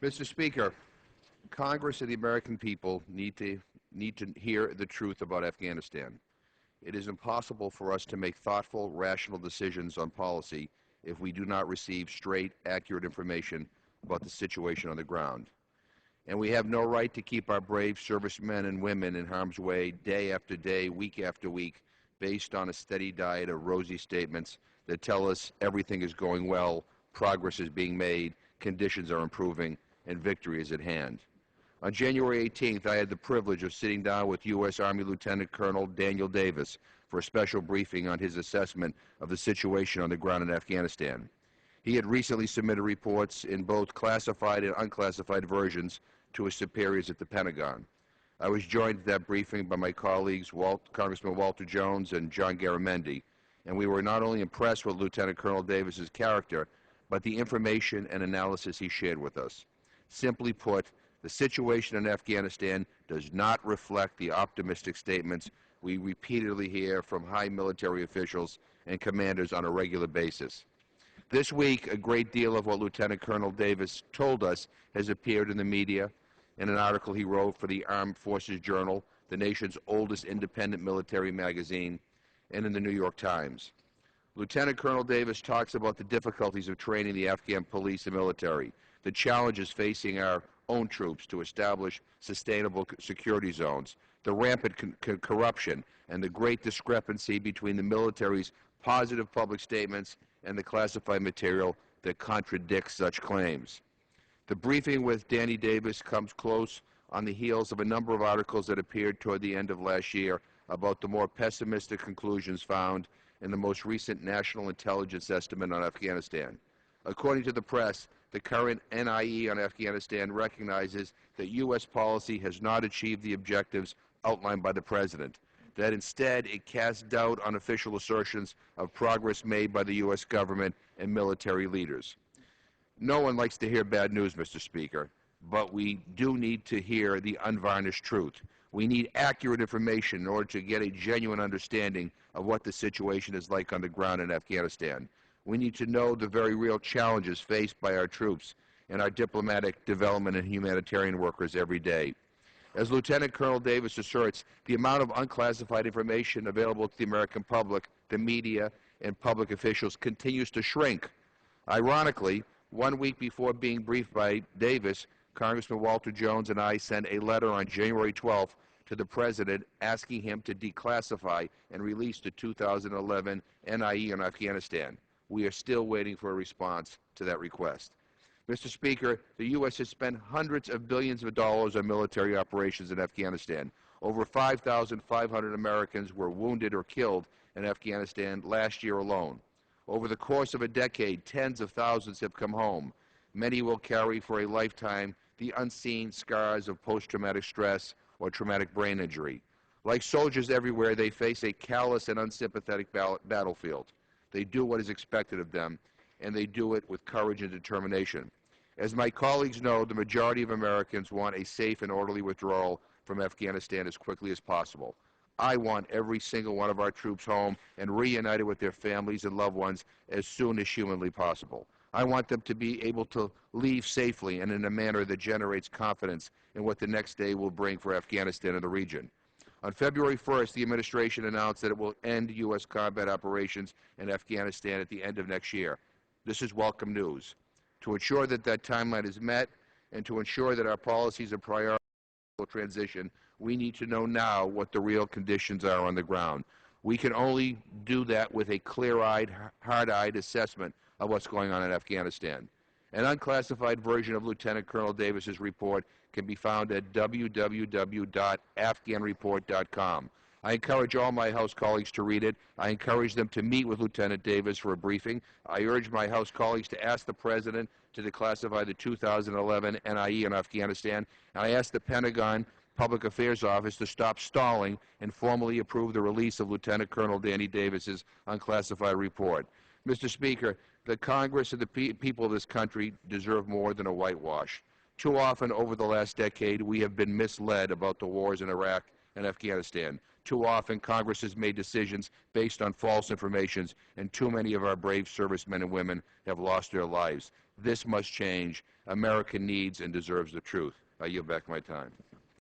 Mr. Speaker, Congress and the American people need to hear the truth about Afghanistan. It is impossible for us to make thoughtful, rational decisions on policy if we do not receive straight, accurate information about the situation on the ground. And we have no right to keep our brave servicemen and women in harm's way day after day, week after week, based on a steady diet of rosy statements that tell us everything is going well, progress is being made, conditions are improving, and victory is at hand. On January 18th, I had the privilege of sitting down with U.S. Army Lieutenant Colonel Daniel Davis for a special briefing on his assessment of the situation on the ground in Afghanistan. He had recently submitted reports in both classified and unclassified versions to his superiors at the Pentagon. I was joined at that briefing by my colleagues Congressman Walter Jones and John Garamendi, and we were not only impressed with Lieutenant Colonel Davis's character, but the information and analysis he shared with us. Simply put, the situation in Afghanistan does not reflect the optimistic statements we repeatedly hear from high military officials and commanders on a regular basis. This week, a great deal of what Lieutenant Colonel Davis told us has appeared in the media, in an article he wrote for the Armed Forces Journal, the nation's oldest independent military magazine, and in the New York Times. Lieutenant Colonel Davis talks about the difficulties of training the Afghan police and military, the challenges facing our own troops to establish sustainable security zones, the rampant corruption, and the great discrepancy between the military's positive public statements and the classified material that contradicts such claims. The briefing with Danny Davis comes close on the heels of a number of articles that appeared toward the end of last year about the more pessimistic conclusions found in the most recent National Intelligence Estimate on Afghanistan. According to the press, the current NIE on Afghanistan recognizes that U.S. policy has not achieved the objectives outlined by the President, that instead it casts doubt on official assertions of progress made by the U.S. government and military leaders. No one likes to hear bad news, Mr. Speaker, but we do need to hear the unvarnished truth. We need accurate information in order to get a genuine understanding of what the situation is like on the ground in Afghanistan. We need to know the very real challenges faced by our troops and our diplomatic, development, and humanitarian workers every day. As Lieutenant Colonel Davis asserts, the amount of unclassified information available to the American public, the media, and public officials continues to shrink. Ironically, 1 week before being briefed by Davis, Congressman Walter Jones and I sent a letter on January 12th to the President asking him to declassify and release the 2011 NIE on Afghanistan. We are still waiting for a response to that request. Mr. Speaker, the U.S. has spent hundreds of billions of dollars on military operations in Afghanistan. Over 5,500 Americans were wounded or killed in Afghanistan last year alone. Over the course of a decade, tens of thousands have come home. Many will carry for a lifetime the unseen scars of post-traumatic stress or traumatic brain injury. Like soldiers everywhere, they face a callous and unsympathetic battlefield. They do what is expected of them, and they do it with courage and determination. As my colleagues know, the majority of Americans want a safe and orderly withdrawal from Afghanistan as quickly as possible. I want every single one of our troops home and reunited with their families and loved ones as soon as humanly possible. I want them to be able to leave safely and in a manner that generates confidence in what the next day will bring for Afghanistan and the region. On February 1st, the administration announced that it will end U.S. combat operations in Afghanistan at the end of next year. This is welcome news. To ensure that that timeline is met and to ensure that our policies and priorities will transition, we need to know now what the real conditions are on the ground. We can only do that with a clear-eyed, hard-eyed assessment of what's going on in Afghanistan. An unclassified version of Lieutenant Colonel Davis's report can be found at www.afghanreport.com. I encourage all my House colleagues to read it. I encourage them to meet with Lieutenant Davis for a briefing. I urge my House colleagues to ask the President to declassify the 2011 NIE in Afghanistan. And I ask the Pentagon Public Affairs Office to stop stalling and formally approve the release of Lieutenant Colonel Danny Davis's unclassified report. Mr. Speaker, the Congress and the people of this country deserve more than a whitewash. Too often over the last decade, we have been misled about the wars in Iraq and Afghanistan. Too often, Congress has made decisions based on false information, and too many of our brave servicemen and women have lost their lives. This must change. America needs and deserves the truth. I yield back my time.